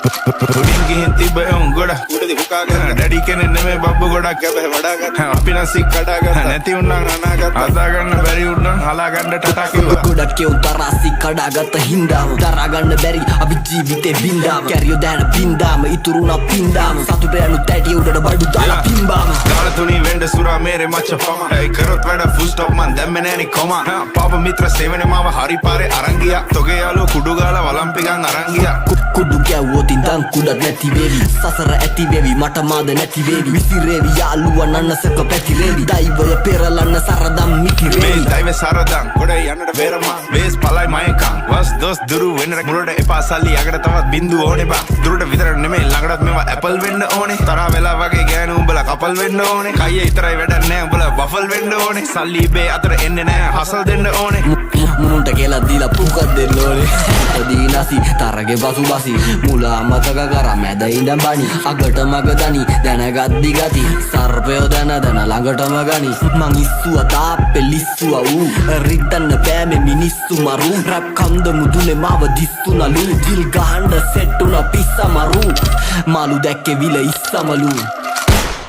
උඩින් ගිහින් තිබ්බ එවුන් ගොඩක් උඩදී හුකාගෙන ඩැඩි කෙනෙක් නෙමෙයි බබ්බු ගොඩක් කැපේ වඩා ගන්න අපි නම් සික් කඩා ගන්න නැති උන්නම් අනාගත අදා ගන්න බැරි උන්නම් හලා ගන්න ටටා කිව්වා ගොඩක් කෙවුන් තරසි කඩාගත්ත හින්දාම දරා ගන්න බැරි අපි ජීවිතේ බින්දාම කැරියෝ දැන බින්දාම ඉතුරුනා පින්දාම සතුට යනු තැටි උඩට බඩු දාලා පිම්බාම ගාල තුනී වෙන්න සුරා මේරේ මච්ච පම ඒ කරොත් වැඩ ෆුල් ස්ටොප් මන් දැම්මේ නෑනේ කොම පාප මිත්‍ර සේවනේ මාව හරි පාරේ අරන් ගියා තොගේ යාළුවෝ කුඩු ගාලා වලම්පිකන් අරන් ගියා කුඩු ගැව්වොත් ඉඳන් කුඩක් නැති වේවි සසර ඇති වේවි මට මාද නැති වේවි විසිරේවි යාළුවා නන්නසක පැතිරේවි දෛවය පෙරලන්න සරදම් මිතිරේවි මේ දෛවය සරදම් ගොඩ යන්නට බේරමා වේස් පලයි මයකම් වස් දොස් දුරු වෙන්න මුලට එපා සල්ලි යකට තවත් බින්දු ඕනේ බා දුරට විතර නෙමෙයි ළඟටත් මේවා ඇපල් වෙන්න ඕනේ තරහ වෙලා වගේ ගෑනු උඹලා කපල් වෙන්න ඕනේ කයියේ ඉතරයි වැඩක් නෑ උඹලා බෆල් වෙන්න ඕනේ සල්ලි බේ අතර එන්නේ නෑ හසල් දෙන්න ඕනේ මුන්ට කියලා දීලා පුකක් දෙන්න ඕනේ දීනසි තරගේ බසුබසි මුලා මතක කරා මැද ඉඳන් බනි අගට මග දනි දැනගත් දිගති සර්පයෝ දැන ළඟටම ගනි මං ඉස්සුවා තාප්පේ ලිස්සුවා ඌ රිද්දන්න බෑමේ මිනිස්සු මරු රැප් කන්ද මුදුනේ මාව දිස්සුනලු දිල් ගහන්න සෙට්ටුනා පිස්සමරු මාළු දැක්කේ විල ඉස්සමලු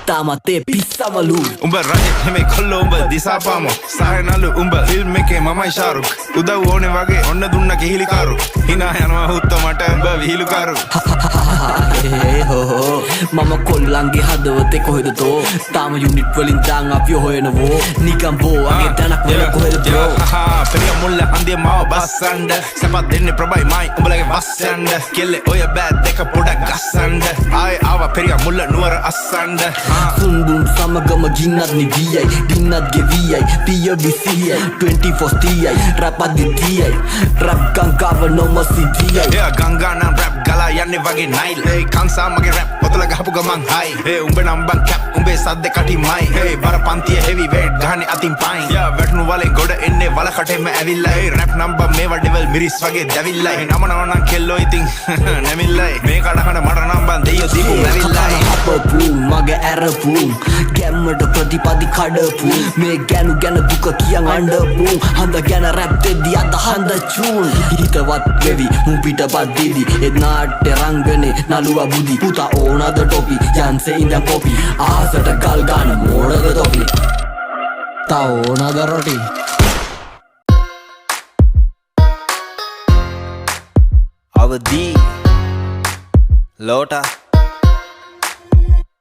තාමතේ පිස්සමලු උඹ රජෙක් නෙමෙයි කොල්ලෝ උඹ දිසාපාම සායනලු උඹ ෆිල්ම් එකේ මමයි ශාරුක් උදව් ඕනේ වගේ ඔන්න දුන්න කිහිලි කාරු hina යනවා හුත්ත මට උඹ විහිළු කාරු හෝ මම කොල්ලන්ගේ හදවතේ කොහෙද තෝ තාම යුනිට් වලින් දාන් අපි හොයනවෝ නිකම් බෝ අගේ තනක් වල කොහෙද බ්‍රෝ පෙරිය මුල්ල හන්දිය මාව බස්සන්න සපත් දෙන්නේ ප්‍රබයි මයි උඹලගේ බස්සන්න කෙල්ලේ ඔය බෑත් දෙක පොඩක් ගස්සන්න ආයේ ආවා පෙරිය මුල්ල නුවර අස්සන්න සුන්දුන් සමගම ගින්නත් නිවියයි දින්නත් ගෙවියයි පිය විසියයි 24 ස්ටියයි රැප් අදිතියයි රැප් ගංගාව නොමසිතියයි එයා ගංගා නම් රැප් ගලා යන්නේ වගේ නයිල් ඒ කංසා මගේ රැප් පොතල ගහපු ගමන් හයි ඒ උඹ නම් බං කැප් උඹේ සද්ද කටිමයි ඒ බර පන්තිය හෙවි වේට් ගහන්නේ අතින් පයින් යා වැටුණු වලේ ගොඩ එන්නේ වල කටෙම ඇවිල්ලා ඒ රැප් නම්බර් මේවා ඩෙවල් මිරිස් වගේ දැවිල්ලා ඒ නම නම් කෙල්ලෝ ඉතින් නැමිල්ලයි මේ කඩහන මට නම් බං දෙයියෝ දීපු නැවිල්ලයි අපපු මගේ ඇරපු ගැම්මට ප්‍රතිපදි කඩපු මේ ගැනු ගැන දුක කියන් අඬපු හඳ ගැන රැප් දෙද්දි අත හඳ චූන් හිතවත් වෙවි මු පිටපත් දිදි ඒ නාට්‍ය රංගනේ නළුවා බුදි පුතා ඕනද ටොපි යන්සේ ඉඳන් කොපි ආසට ගල් ගන්න මොනද තොපි තා ඕනද රොටි අවදී ලෝටා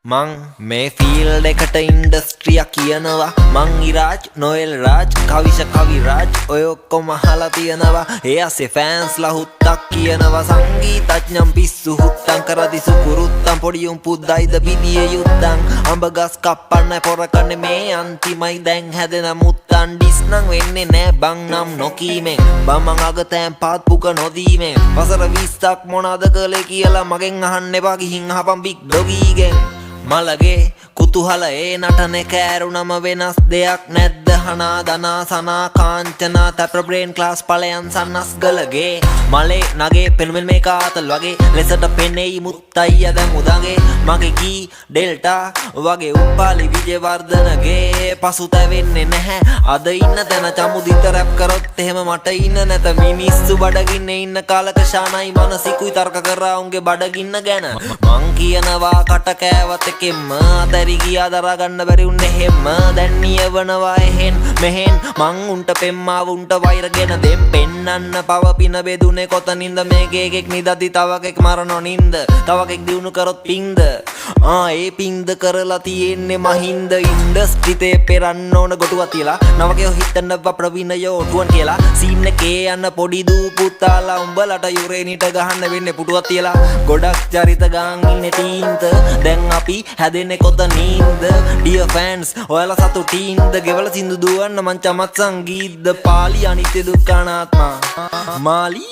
මං මේ ෆීල්ඩ් එකට ඉන්ඩස්ට්‍රියක් කියනවා මං ඉරාජ් නොෙල් රාජ් කවිෂ කවිරාජ් ඔය ඔක්කොම අහලා තියෙනවා ඒ අස්සේ ෆෑන්ස්ලා හුත්තක් කියනවා සංගීතඥම් පිස්සු හුත්තම් කරදි සුකුරුත්තම් පොඩියුම් පුද්දයිද පිදියේ යුත්තම් අඹ ගස් කප්පන්න පොරකන්නේ මේ අන්තිමයි දැන් හැදෙන මුත්තන් ඩිස් නම් වෙන්නේ නෑ බං නම් නොකීමෙන් බම්මන් අගතෑන් පාත් පුක නොදීමෙන් වසර 20ක් මොනවද කළේ කියලා මගෙන් අහන්න එපා ගිහින් අහපන් බිග් ඩොගීගෙන් මලගේ කුතුහල ඒ නටන කෑරුණම වෙනස් දෙයක් නැද්ද හනා දනා සනා කාංචනා තැප්‍ර බ්‍රේන් ක්ලාස් පලයන් සන්නස් ගලගේ මලේ නගේ පෙනුමෙන් මේ කාතල් වගේ ලෙසට පෙනෙයි මුත්තයි අද මුදගේ මගේ ගී ඩෙල්ටා වගේ උපාලි විජේවර්ධනගේ පසුතැවෙන්නේ නැහැ අද ඉන්න තැන චමුදිත රැප් කරොත් එහෙම මට ඉන්න නැත මිනිස්සු බඩගින්නේ ඉන්න කාලක ශානයි මනසිකුයි තර්ක කරා උන්ගේ බඩගින්න ගැන මං කියනවා කට කෑවත් එකෙන්ම අතැරි ගියා දරා ගන්න බැරි උන්නේ හැම දැන් නියවනවා එහෙන් මෙහෙන් මං උන්ට පෙම්මාව උන්ට වෛරගෙන දෙම් පෙන්නන්න පව පින බෙදුනේ කොතනින්ද මේකේ එකෙක් නිදදි තව එකෙක් මරනෝ නින්ද තව එකෙක් දිනු කරොත් පින්ද ඒ පින්ද කරලා තියෙන්නේ මහින්ද ඉන්ඩස්ට්‍රිතේ පෙරන්න ඕන ගොටුවක් තියලා නවකයෝ හිතනවා ප්‍රවීණයෝ ඔටුවන් කියලා සීන් එකේ යන පොඩි දූ පුතාලා උඹලට යුරේනිට ගහන්න වෙන්නේ පුටුවක් තියලා ගොඩක් චරිත ගාන් ඉන්නේ තීන්ත දැන් අපි හැදෙන්නේ කොතනින්ද ඩියර් ෆෑන්ස් ඔයාලා සතුටින්ද ගෙවල සින්දු දුවන්න මං චමත් සංගීතද පාලි අනිත්‍ය දුක්ඛනාත්මා මාලි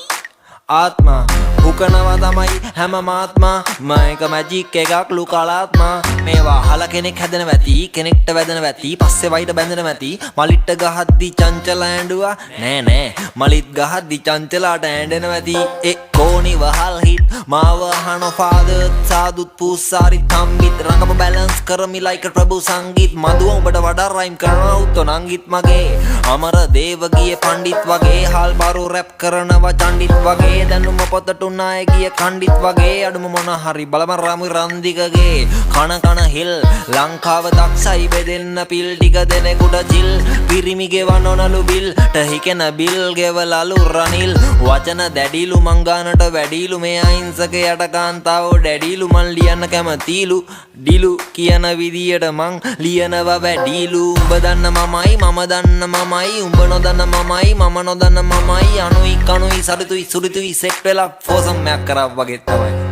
ආත්මා උකනවා තමයි හැම මාත්මා මයික මැජික් එකක් ලුකලාත්මා මේවා අහලා කෙනෙක් හැදෙන වැති කෙනෙක්ට වැදෙන වැති පස්සේ වයිට බැඳෙන වැති මලිට ගහද්දි චංචල ඇඬුවා නෑ නෑ මලිත් ගහද්දි චංචලාට ඇඬෙන වැති ඒ කෝනි වහල් හිට් මාව අහන ෆාදර් සාදුත් පූසාරි තම්බිත් රංගම බැලන්ස් කරමි ලයික ප්‍රභු සංගීත් මදුව උඹට වඩා රයිම් කරනවා උත්තෝ නංගිත් මගේ අමර දේව ගිය පණ්ඩිත් වගේ හල් බරු රැප් කරනවා චණ්ඩිත් වගේ දැනුම පොතට උනාය ගිය කණ්ඩිත් වගේ අඩුම මොන හරි බලම රාමු රන්දිකගේ කන හිල් ලංකාව දක්ෂයි බෙදෙන්න පිල් ටික දෙනෙකුට ජිල් පිරිමි ගෙවන්නලු බිල් ටහිකෙන බිල් ගෙවලලු රනිල් වචන දැඩිලු මංගානට වැඩිලු මේ අහිංසක යට කාන්තාවෝ දැඩිලු මන් ලියන්න කැමතිලු ඩිලු කියන විදියට මං ලියනවා වැඩිලු උඹ දන්න මමයි මම දන්න මමයි උඹ නොදන්න මමයි මම නොදන්න මමයි අනුයි කනුයි සරුතුයි සුරිතුයි සෙට් වෙලා ෆෝසම්යක් කරා වගේ තමයි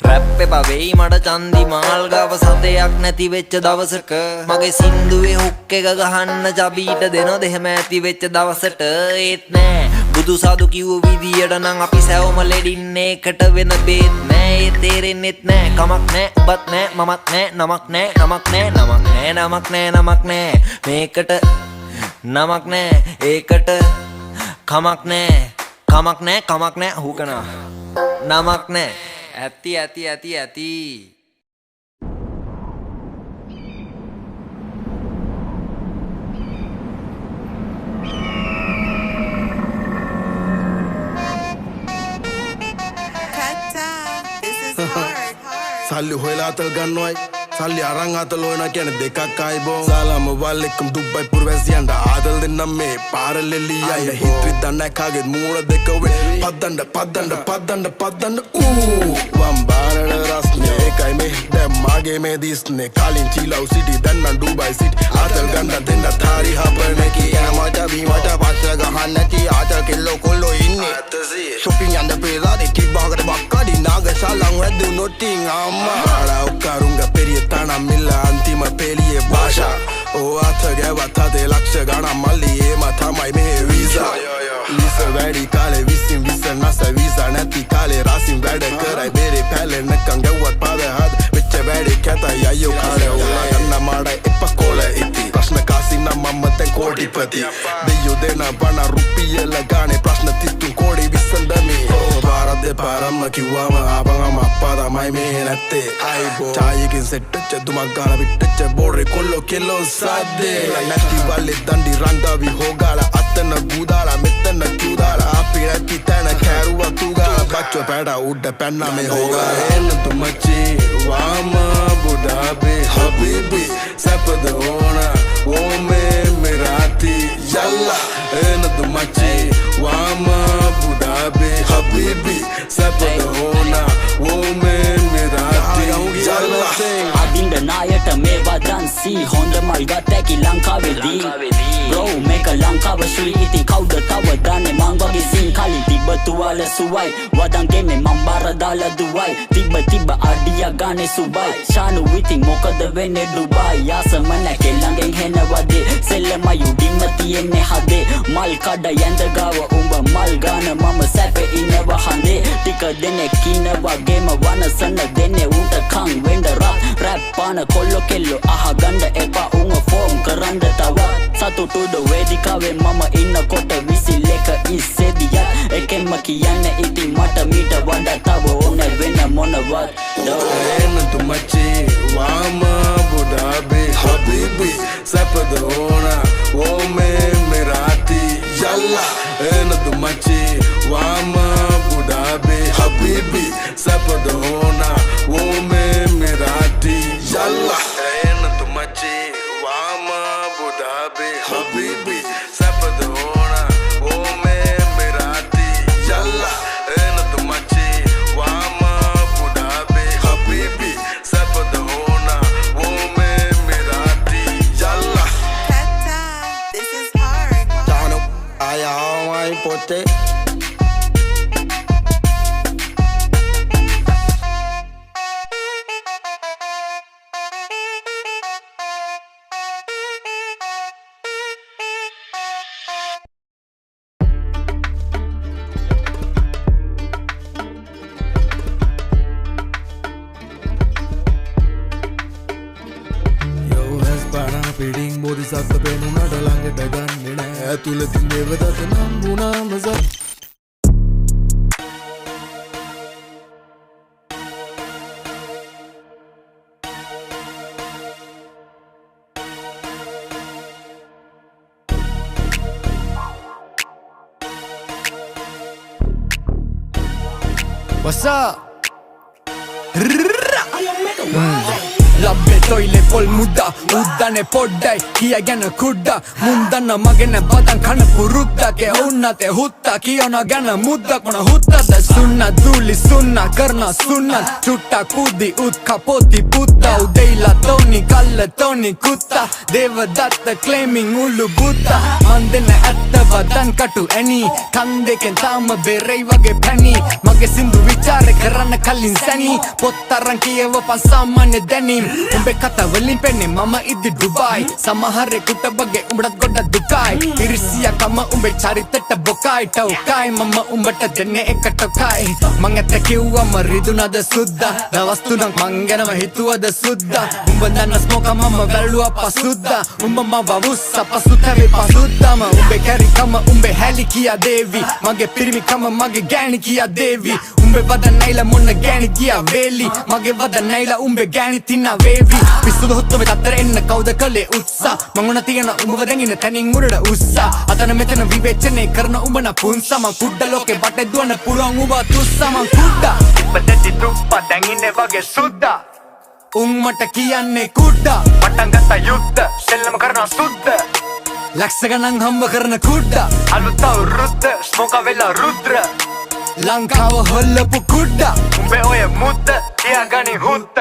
රැප් එපා වෙයි මට චන්දි මාල් ගාව සතයක් නැති වෙච්ච දවසක මගේ සින්දුවේ හුක් එක ගහන්න චබීට දෙනොත් එහෙම ඇති වෙච්ච දවසට ඒත් නෑ බුදු සාදු කිව්ව විදියට නම් අපි සැවම ලෙඩින්නේ එකට වෙන බේත් නෑ ඒ තේරෙන්නෙත් නෑ කමක් නෑ ඔබත් නෑ මමත් නෑ නමක් නෑ නමක් නෑ නමක් නෑ නමක් නෑ නමක් නෑ මේකට නමක් නෑ ඒකට කමක් නෑ කමක් නෑ කමක් නෑ හුකනා නමක් නෑ ඇති ඇති ඇති ඇති සල්ලි හොයලා අතල් ගන්නවයි සල්ලි අරන් අතල් හොයන කියන දෙකක් ආයි බෝ සාලාම වල් එක්කම දුබ්බයි පුරවැසියන්ට ආදල් දෙන්නම් මේ පාරලෙලියයි හිත්‍රි දන්නේ කාගෙත් මූණ දෙක වේ පද්දන්න ඌ වම්බාරන රස්නේ එකයි මේ දැන් මාගේ මේ දිස්නේ කලින් චීලව් සිටි දැන් නම් ඩුබයි සිටි ආතල් ගන්න දෙන්න තාරි හපන කීමට බීමට පස්ස ගහන්න නැති ආතල් කෙල්ලෝ කොල්ලෝ ඉන්නේ shopping යන්න පෙරාදී තිබ්බහකට බක්කඩි නාගශාලන් වැදු නොටින් අම්මා ඔක්කරුංග පෙරිය තනම් මිල්ල අන්තිම පෙළියේ භාෂා ඕ අත ගැවත් හදේ ලක්ෂ ගණන් මල්ලියේ ම තමයි මේ වීසා ලිස වැඩි කාලේ විසින් විස නැස වීසා නැති කාලේ රසින් වැඩ කරයි බෙරේ පැලෙන්නකන් ගැව්වත් පාද හද වෙච්ච වැඩි කැතයි අයියෝ කාලේ උලා යන්න මාඩයි එප කොල ඉති ප්‍රශ්න කාසින මම්ම දැන් කෝටිපති දෙයෝ දෙන බණ රුපියල ගානේ ප්‍රශ්න තිත්තුන් කෝඩි විසඳමි පාරද පාරම්ම කිව්වම ආපංගම අප්පා තමයි මේ නැත්තේ අයිබෝ චායකින් සෙට්ටච්ච දුමක් ගාලා පිටච්ච බෝරේ කොල්ලෝ කෙල්ලෝ සද්දේ නැති වල්ලේ දණ්ඩි රංගාවි හොගාලා අතන ගුදාලා මෙතන කිව්දාලා අපි නැති තැන කෑරුවා තුගා බච්චෝ පැඩ උඩ පැන්නා මේ හොගා එන්න තුමච්චි වාම බුඩාබේ හබීබි සැපද ඕනා ඕමේ මෙරාති යල්ලා එන්න තුමච්චි වාම බුඩාබේ හබීබි සැපද ඕනා ඕමේ මෙරාති යල්ලා අදින්ද නායට මේවා දන්සි හොඳ මල් ගතැකි ලංකාවේදී බ්‍රෝ මේක ලංකාව ශ්‍රී ඉතින් කවුද තව දන්නේ මං වගේ සින් කලින් තිබ්බ තුවාල සුවයි වදන්ගේ මේ මං බාර දාලා දුවයි තිබ්බ අඩිය ගානේ සුබයි ශානු ඉතින් මොකද වෙන්නේ ඩුබයි යාසම නැකේ ළඟෙන් හෙනවදේ සෙල්ලමයි උඩින්ම තියෙන්නේ හදේ මල් කඩ යඳ ගාව උඹ මල් ගාන මම සැපේ ඉන්නවා හඳේ ටික දෙනෙක් ඉන්නවාගේම වනසන දෙන්නේ උන්ට කන් වෙන්න රැප් පාන කොල්ලෝ කෙල්ලෝ අහගන්න එපා උංග ෆෝම් කරන්න තව සතුටුද වේදිකාවේ මම ඉන්නකොට විසිලෙක ඉස්සෙදියක් එකෙන්ම කියන්නේ ඉතින් මට මීට වඩා තව ඕනේ වෙන මොනවත් එන්න තුමච්චි වාම බුඩාබේ හබීබි සැපද ඕනා ඕමේ මෙරාති යල්ලා එන්න තුමච්චි වාම බුඩාබේ හබීබි සැපද ඕනා ඕමේ මෙරාති යල්ලා එන්න තුමච්චි වාම බුඩාබේ හබීබි සැපද ඕනා ඕමේ මෙරාති යල්ලා එන්න තුමච්චි වාම බුඩාබේ හබීබි සැපද ඕනා ඕමේ මෙරාති යල්ලා This is hard. Tano, ayaw pote. පිඩින් බොරිසත්ව පෙනුනට ළඟට ගන්නේ නෑ ඇතුළතින් දෙවදත නම් වුණාම What's up? ලබ්බේ තොයිලේ පොල් මුද්දා උද්දනේ පොඩ්ඩයි කියගෙන කුඩ්ඩා මුන්දන්න මගෙන බදන් කන පුරුද්දගේ උන්නතේ හුත්තා කියන ගැන මුද්දක් මොන හුත්තද සුන්න දූලි සුන්න කරන සුන්න චුට්ටා කුදි උත්කා පොති පුත්තා උදෙයිලා තෝනි කල්ල තෝනි කුත්තා දේවදත්ත ක්ලේමින් උල්ලු බුත්තා මන් දෙන්න ඇත්ත වදන් කටු ඇනි කන් දෙකෙන් තාම බෙරෙයි වගේ පැණි මගේ සින්දු විචාරේ කරන්න කලින් සැනි පොත්තරන් කියවපන් සාමාන්‍ය දැනීම් උඹේ කතා වලින් පෙන්නේ මම ඉදි ඩුබායි සමහරෙකුට බගේ උඹටත් ගොඩක් දුකයි ඉරිසියා කම උඹේ චරිතට බොකයි ටෝකයි මම උඹට දෙන්නේ එක ටෝකයි මං ඇත්ත කිව්වම රිදුනද සුද්දා දවස් තුනක් මං ගැනම හිතුවද සුද්දා උඹ දන්න ස්මෝක මම වැළුවා පසුද්දා උඹ මව වුස්සා පසුතැවේ පසුද්දාම උඹේ කැරිකම උඹේ හැලි කියා දේවි මගේ පිරිමිකම මගේ ගෑණි කියා දේවි උඹේ වද නැයිලා මොන ගෑණි කියා වේලි මගේ වද නැයිලා උඹේ ගෑණි තිනා වේවි පිස්සුද හොත්තම තත්තර එන්න කවුද කලේ උත්සා මං උන තියෙන උඹව දැඟින තනින් උඩට උස්සා අතන මෙතන විවේචනය කරන උඹ න පුන්සා මං කුඩ ලෝකේ බටේ දුවන්න පුළුවන් උඹ තුස්සා මං කුඩා ඉපදෙති තුප්පා දැඟින්නේ වගේ සුද්දා උන් මට කියන්නේ කුඩා පටන් ගත්ත යුද්ධ සෙල්ලම කරන සුද්ද ලක්ෂ ගණන් හම්බ කරන කුඩා අලුත් අවුරුද්ද ස්මෝක වෙලා රුද්‍ර ලංකාව හොල්ලපු කුඩා උඹේ ඔය මුද්ද කියාගනි හුත්ත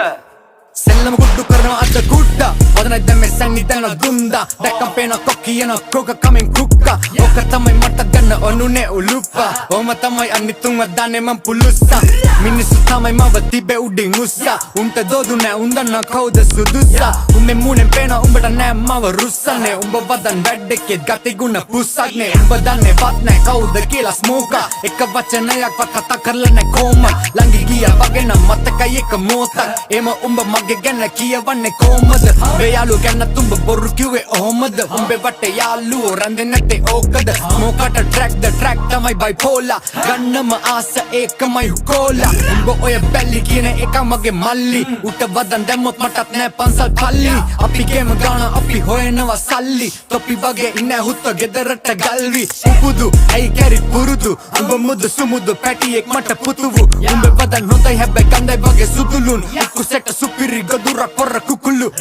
සෙල්ලම කුඩු කරනවා අද කුඩා වදනයි දැම්මේ සැන්නි දැන දුන්දා දැක්කම් පේන කොක්කියන කෝක කමින් කුක්කා ඕක තමයි මට ගන්න ඔනුනේ උලුප්පා ඕම තමයි අනිතුන්ව දාන්නේ මං පුලුස්සා මිනිස්සු තමයි මව තිබේ උඩින් උස්සා උන්ට දෝදු නෑ උන් දන්නා කවුද සුදුස්සා උඹේ මූණෙන් පේන උඹට නෑ මව රුස්සන්නේ උඹ වදන් වැඩෙකෙත් ගති ගුණ පුස්සක්නේ උඹ දන්නේ වත් නෑ කවුද කියලා ස්මෝකා එක වචනයක් වත් කතා කරලා නෑ කොම ළඟි ගියා වගේ නම් මතකයි එක මොහොතක් එම උඹ මගේ ගැන කියවන්නේ කොහමද මේ යාළුව ගැන තුඹ බොරු කිව්වේ ඔහොමද උඹේ වටේ යාළුවෝ රැඳෙන්නේ නැත්තේ ඕකද මොකට ට්‍රැක් තමයි බයිපෝලා ගන්නම ආස ඒකමයි හුකෝලා උඹ ඔය බැල්ලි කියන එක මගේ මල්ලි උට වදන් දැම්මොත් මටත් නෑ පන්සල් පල්ලි අපි ගේම ගාන අපි හොයනවා සල්ලි තොපි වගේ ඉන්නේ හුත්ත ගෙදරට ගල්වි උපුදු ඇයි කැරි පුරුදු උඹ මුදු සුමුදු පැටියෙක් මට පුතුවු උඹ වදන් හොඳයි හැබැයි ගඳයි වගේ සුදුලුන් කුසෙට සුපිරි ගදුරක් පොර කුකුළු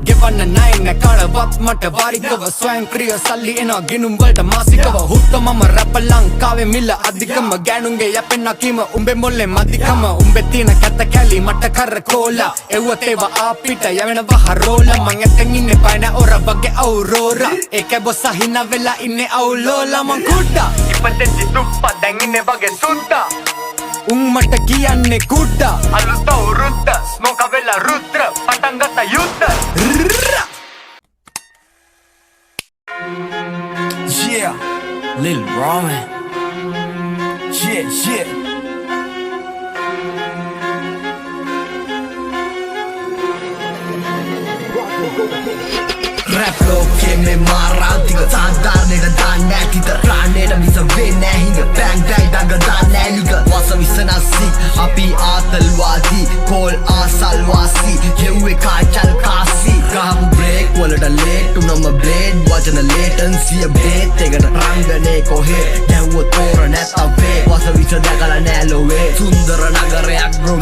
ගෙවන්න නෑ නෑ කාටවත් මට වාරිකව ස්වයංක්‍රීය සල්ලි එනවා ගිනුම් වලට මාසිකව හුත්ත මම රැප ලංකාවේ මිල අධිකම ගෑනුන්ගේ යැපෙන්න කීම උඹේ මොල්ලේ මදිකම උඹේ තියෙන කැත කැලි මට කරකෝලා එව්වත් ඒවා අපිට යවෙනවා හරෝලා මං එතෙන් ඉන්නේ පයින ඔර වගේ අවුරෝරා ඒකේ බොස්ස හිනා වෙලා ඉන්නේ අවුලෝලා මං කුඩා ඉපදෙති තුප්පා දැන් ඉන්නේ වගේ සුද්දා උන් මට කියන්නේ කුඩා අලුත් අවුරුද්ද ස්මෝක වෙලා රුද්‍ර පටන් ගත්ත යුද්ධ Yeah, Lil Ramen. Yeah. Rap loke me mara tiga sadar ne da ne tiga rane da misa ve ne hinga bang bang da ne liga wasa visana si api atalwadi kol asalwasi yewe kachal kasi gamu break walada late unama blade wajana latency update egata rangane kohe dewa tora netta ve wasa visa dakala ne lowe sundara nagarayak bro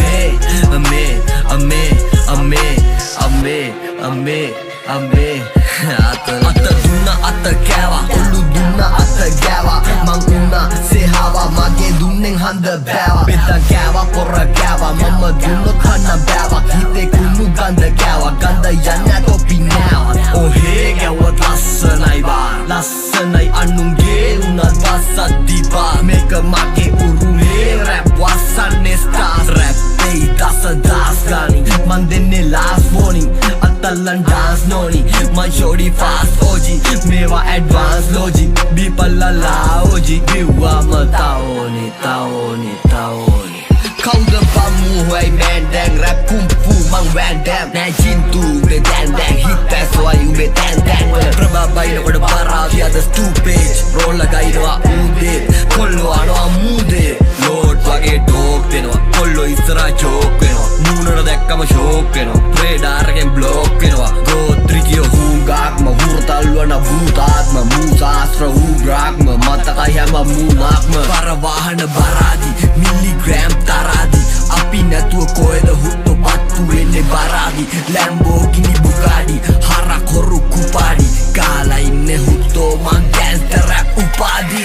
ame atta dunna atta kæva ollu dunna atta gæva man unna se hava mage dunnen handa bæva betta gæva porra gæva mamma dunno kanna bæva hite kunnu ganda ganda yanna topi now oh hey gæva lassanai annunge unna vasatti ba meka mage urume rap wasanne stars rap ei das gani man denne last warning atallan dance noni man shorty fast oji mewa advance logic bipalla la oji biwa ma taoni kauda pamu huai man dang rap kung fu mang van dam na jin tu be dang hit that's why you be dang prabha bai na koda para the other stupid roll lagai no ude kollo ano amude load wage dog denwa kollo isra joke wenwa moonana dakkama shock wenwa radar gen block wenwa go trikiyo hungak ma hurtalwana bhutatma සාස්ත්‍ර වූ බ්‍රාහ්ම මතකයි හැම මූමක්ම පරවාහන බරාදි මිල්ලිග්‍රෑම් තරාදි අපි නැතුව කොහෙද හුත්තු පත්තු වෙන්නේ බරාදි Lamborghini බුගාඩි හරක් හොරු කුපාඩි කාලා ඉන්නේ හුත්තෝ මං ගෑන්ස්ටර් රැප් උපාදි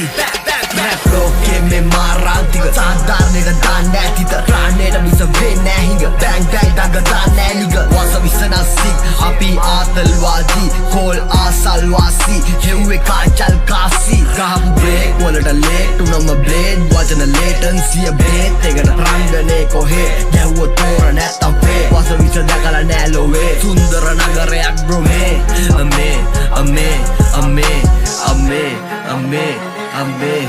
රැප් ලෝකේ මේ මාරාන්තික සාධාරණයට දාන්න ඇතිත රාණයට මිස වෙන්නේ හිඟ බෑං බෑං දඟ දාන්න ඇලිග වස විසනස්සික් අපි ආතල්වාදී කෝල් ආසල්වාසී හෙව්වේ කාචල් කාසි ගහපු බ්‍රේක් වලට ලේට් උනම බ්ලේඩ් වචන ලේටන්සිය බේත් එකට රංගනේ කොහේ ගැව්වොත් තෝර නැත්තම් පේ වස විස දැකලා නෑ ලොවේ සුන්දර නගරයක් බ්‍රෝ මේ අමේ අමේ අමේ අමේ අමේ අම්බේ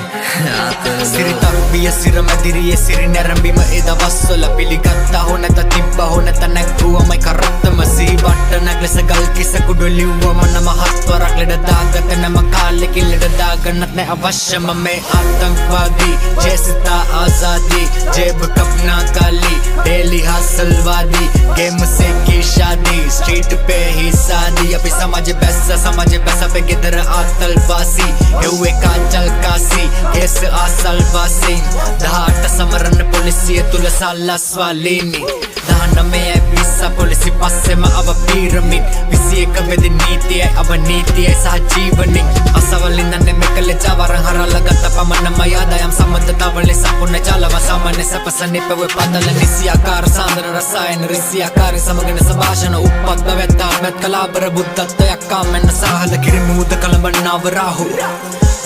සිරිතක් බිය සිර මැදිරියේ සිරි නැරඹීම ඒ දවස්වල පිළිගත්තා හෝ නැත තිබ්බා හෝ නැත නැග්ගුවමයි කරත්තම සීබට්ට නැග්ලස ගල් කිස කුඩු ලිව්වම නම හත්වරක් ලෙඩ දාගත නම කාලෙකින් ලෙඩ දාගන්නත් නෑ අවශ්‍යම මේ ආතංකවාදී ජේසිතා ආසාදී जेब कपना काली डेली हसलवादी गेम से की शादी स्ट्रीट पे ही शादी अभी समझ पैसा पे किधर आतलवासी हुए कांचल कासी केस आसलवासी दहाट समरन पुलिसिये तुल साला स्वालिनी दहन में विसा पुलिसी पासे में अब पिरामिड विसी एक वेद नीति है अब नीति है सहजीवनी असवलिंदने में कले जावरं हरा लगता पमन मयादयम संबंधता वले संपूर्ण चालवा सामान्य सपसने पे वे पातल निस्याकार सांद्र रसायन ऋषियाकार समग्र संभाषण उपपद्ध वेत्तात्मक कलाबर बुद्धत्व यक्कामेन साहल किरिमूद कलबन्नाव राहु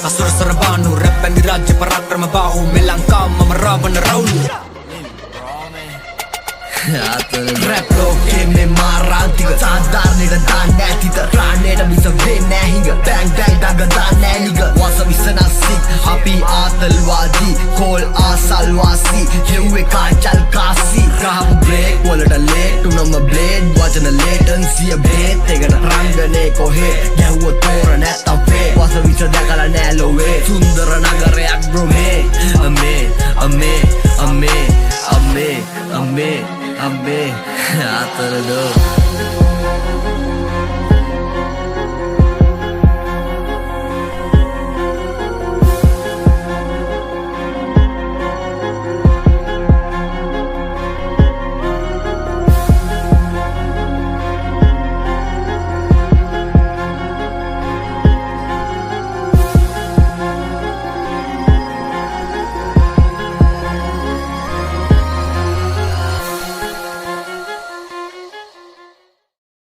असुर सरबानु रप्पनि राज्य पराक्रम बाहु मिलंकाम मम रावण राहुल රැප් ලෝකේ මේ මාරාන්තික සාධාරණයට දාන්න ඇතිත රාණයට මිස වෙන්නේ හිඟ බෑං බෑං දඟ දාන්න ඇලිග වස විසනස්සික් අපි ආතල්වාදී කෝල් ආසල්වාසී හෙව්වේ කාචල් කාසි ගහපු බ්‍රේක් වලට ලේට් උනම බ්ලේඩ් වචන ලේටන්සිය බේත් එකට රංගනේ කොහේ ගැව්වොත් තෝර නැත්තම් පේ වස විස දැකලා නෑ ලොවේ සුන්දර නගරයක් බ්‍රෝ මේ අමේ අමේ අමේ අමේ අමේ අම්බේ ආතරදෝ